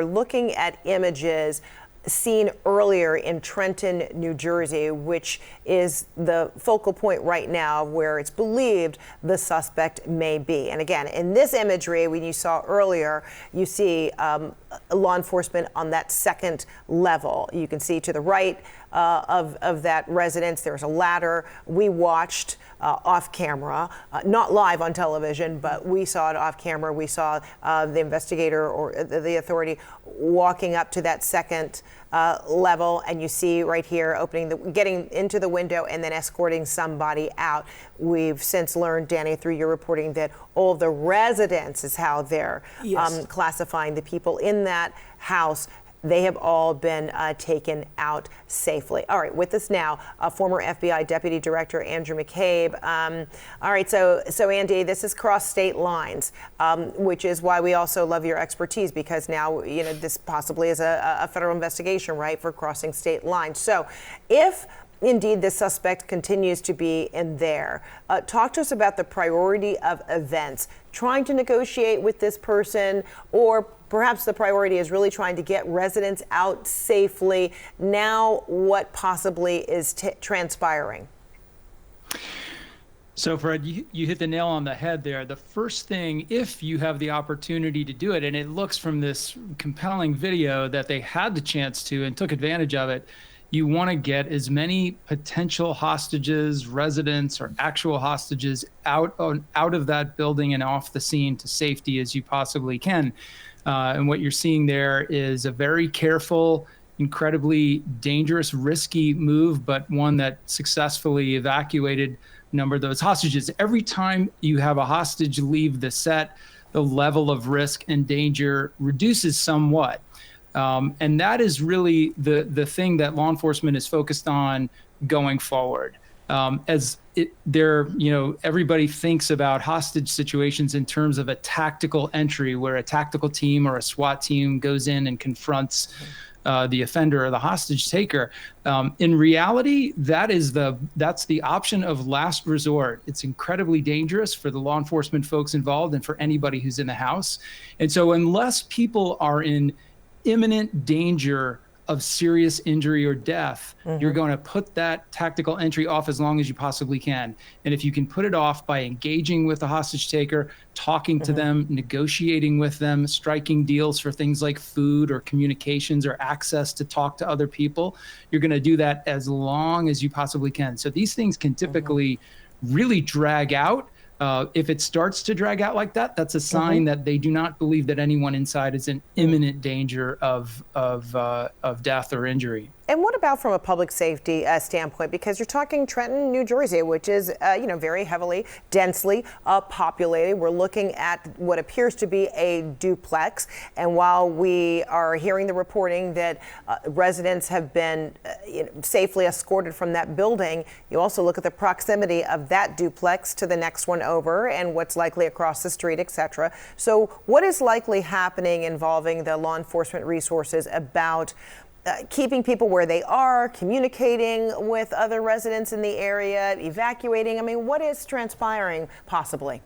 we're looking at images seen earlier in Trenton, New Jersey, which is the focal point right now where it's believed the suspect may be. And again, in this imagery, when you saw earlier, you see law enforcement on that second level. You can see to the right of that residence, there's a ladder. We watched off camera, not live on television, but we saw it off camera. We saw the investigator or the authority walking up to that second level, and you see right here getting into the window and then escorting somebody out. We've since learned, Danny, through your reporting, that all of the residents is how they're classifying the people in that house. They have all been taken out safely. All right, with us now, former FBI Deputy Director Andrew McCabe. All right, so Andy, this is cross state lines, which is why we also love your expertise, because now, you know, this possibly is a federal investigation, right, for crossing state lines. So if indeed the suspect continues to be in there, talk to us about the priority of events, trying to negotiate with this person, or perhaps the priority is really trying to get residents out safely. Now, what possibly is transpiring? So, Fred, you hit the nail on the head there. The first thing, if you have the opportunity to do it, and it looks from this compelling video that they had the chance to and took advantage of it, you want to get as many potential hostages, residents, or actual hostages out of that building and off the scene to safety as you possibly can. And what you're seeing there is a very careful, incredibly dangerous, risky move, but one that successfully evacuated a number of those hostages. Every time you have a hostage leave the set, the level of risk and danger reduces somewhat. And that is really the thing that law enforcement is focused on going forward. Everybody thinks about hostage situations in terms of a tactical entry where a tactical team or a SWAT team goes in and confronts the offender or the hostage taker. In reality, that's the option of last resort. It's incredibly dangerous for the law enforcement folks involved and for anybody who's in the house. And so unless people are in imminent danger of serious injury or death, you're going to put that tactical entry off as long as you possibly can. And if you can put it off by engaging with the hostage taker, talking to them, negotiating with them, striking deals for things like food or communications or access to talk to other people, you're going to do that as long as you possibly can. So these things can typically really drag out. If it starts to drag out like that, that's a sign that they do not believe that anyone inside is in imminent danger of death or injury. And what about from a public safety standpoint? Because you're talking Trenton, New Jersey, which is very heavily, densely populated. We're looking at what appears to be a duplex. And while we are hearing the reporting that residents have been safely escorted from that building, you also look at the proximity of that duplex to the next one over and what's likely across the street, et cetera. So what is likely happening involving the law enforcement resources about keeping people where they are, communicating with other residents in the area, evacuating? I mean, what is transpiring possibly?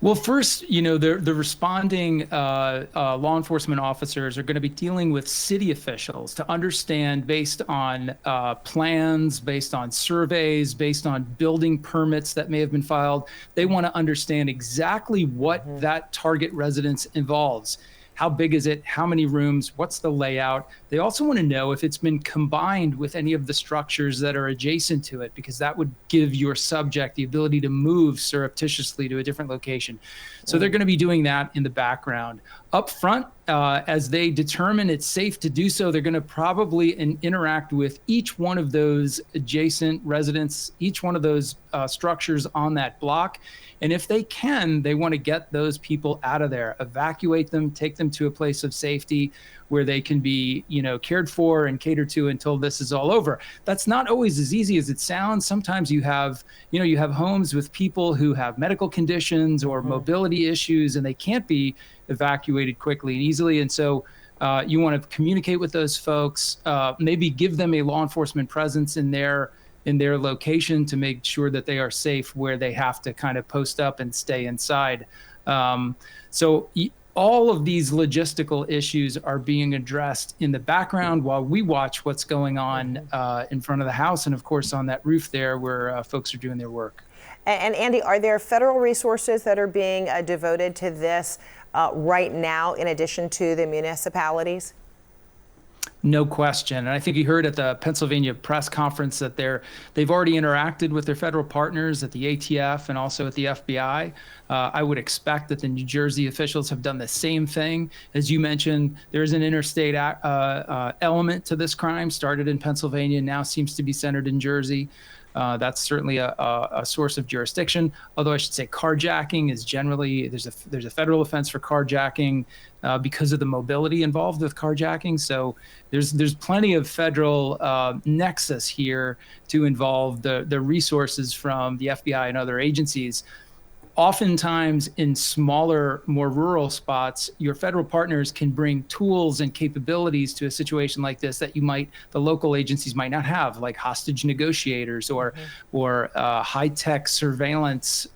Well, first, the responding law enforcement officers are going to be dealing with city officials to understand, based on plans, based on surveys, based on building permits that may have been filed. They want to understand exactly what that target residence involves. How big is it? How many rooms? What's the layout? They also want to know if it's been combined with any of the structures that are adjacent to it, because that would give your subject the ability to move surreptitiously to a different location. So they're going to be doing that in the background. Up front, as they determine it's safe to do so, they're going to probably interact with each one of those adjacent residents, each one of those structures on that block. And if they can, they want to get those people out of there, evacuate them, take them to a place of safety where they can be, cared for and catered to until this is all over. That's not always as easy as it sounds. Sometimes you have homes with people who have medical conditions or mobility issues, and they can't be evacuated quickly and easily. And so you want to communicate with those folks, maybe give them a law enforcement presence in their location to make sure that they are safe where they have to kind of post up and stay inside. So all of these logistical issues are being addressed in the background while we watch what's going on in front of the house, and of course on that roof there where folks are doing their work. And Andy, are there federal resources that are being devoted to this right now, in addition to the municipalities? No question. And I think you heard at the Pennsylvania press conference that they've already interacted with their federal partners at the ATF and also at the FBI. I would expect that the New Jersey officials have done the same thing. As you mentioned, there's an interstate element to this crime, started in Pennsylvania, now seems to be centered in Jersey. That's certainly a source of jurisdiction. Although I should say carjacking is generally, there's a federal offense for carjacking because of the mobility involved with carjacking. So there's plenty of federal nexus here to involve the resources from the FBI and other agencies. Oftentimes in smaller, more rural spots, your federal partners can bring tools and capabilities to a situation like this that the local agencies might not have, like hostage negotiators or high-tech surveillance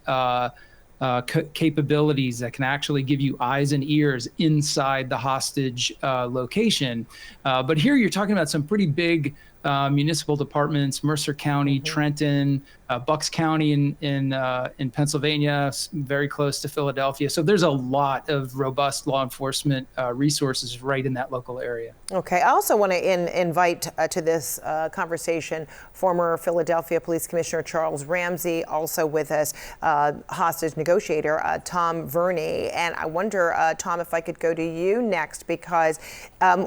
capabilities that can actually give you eyes and ears inside the hostage location. But here you're talking about some pretty big municipal departments: Mercer County, Trenton, Bucks County in Pennsylvania, very close to Philadelphia. So there's a lot of robust law enforcement resources right in that local area. Okay. I also want to invite to this conversation former Philadelphia Police Commissioner Charles Ramsey, also with us, hostage negotiator Tom Verney. And I wonder, Tom, if I could go to you next, because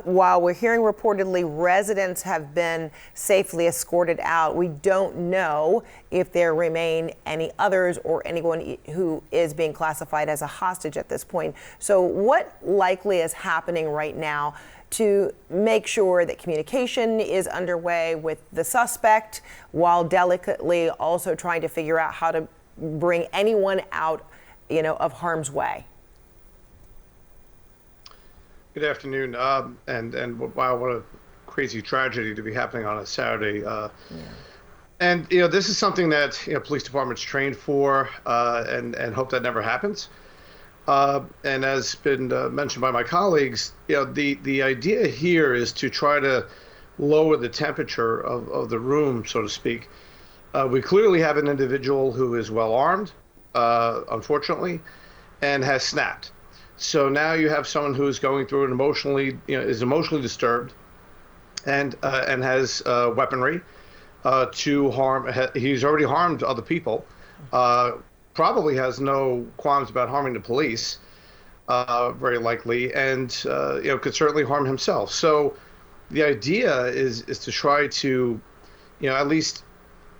while we're hearing reportedly residents have been safely escorted out, we don't know if there remain any others or anyone who is being classified as a hostage at this point. So what likely is happening right now to make sure that communication is underway with the suspect, while delicately also trying to figure out how to bring anyone out, of harm's way? Good afternoon. And wow, what a crazy tragedy to be happening on a Saturday. And this is something that police departments train for, and hope that never happens. And as been mentioned by my colleagues, the idea here is to try to lower the temperature of the room, so to speak. We clearly have an individual who is well armed, unfortunately, and has snapped. So now you have someone who is going through an is emotionally disturbed, and has weaponry to harm. He's already harmed other people. Probably has no qualms about harming the police, very likely, and could certainly harm himself. So the idea is to try to, at least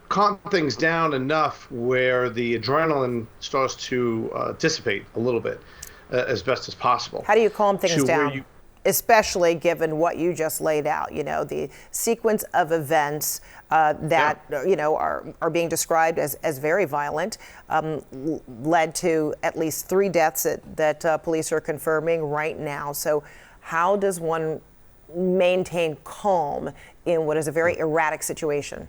calm things down enough where the adrenaline starts to dissipate a little bit, as best as possible. How do you calm things down? Especially given what you just laid out, the sequence of events that are being described as very violent, led to at least 3 deaths that police are confirming right now. So how does one maintain calm in what is a very erratic situation?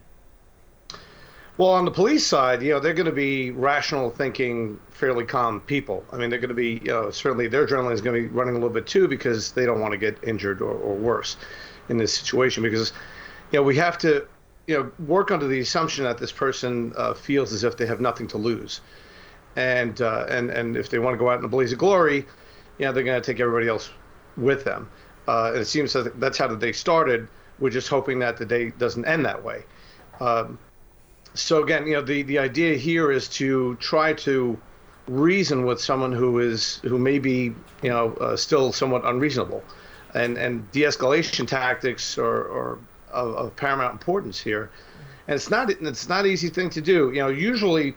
Well, on the police side, they're going to be rational thinking, fairly calm people. I mean, they're going to be, certainly their adrenaline is going to be running a little bit too, because they don't want to get injured or worse in this situation. Because, we have to, work under the assumption that this person feels as if they have nothing to lose. And if they want to go out in a blaze of glory, they're going to take everybody else with them. And it seems that that's how the day started. We're just hoping that the day doesn't end that way. So again, the idea here is to try to reason with someone who may be, still somewhat unreasonable, and de-escalation tactics are of paramount importance here. And it's not an easy thing to do. Usually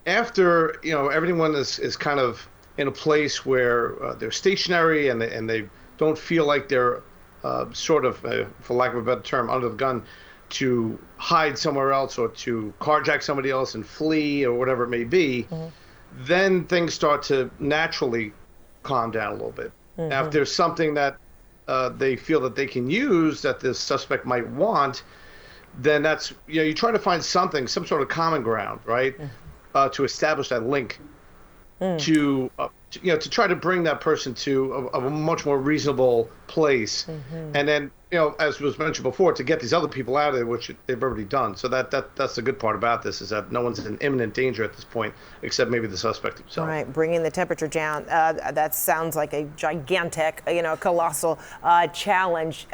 after everyone is kind of in a place where they're stationary and they don't feel like they're sort of, for lack of a better term, under the gun to hide somewhere else or to carjack somebody else and flee or whatever it may be, then things start to naturally calm down a little bit. Now, if there's something that they feel that they can use that the suspect might want, then that's, you try to find some sort of common ground, right, to establish that link to try to bring that person to a much more reasonable place, and then as was mentioned before, to get these other people out of there, which they've already done. So that's the good part about this, is that no one's in imminent danger at this point, except maybe the suspect himself. Right, bringing the temperature down. That sounds like a gigantic, colossal challenge.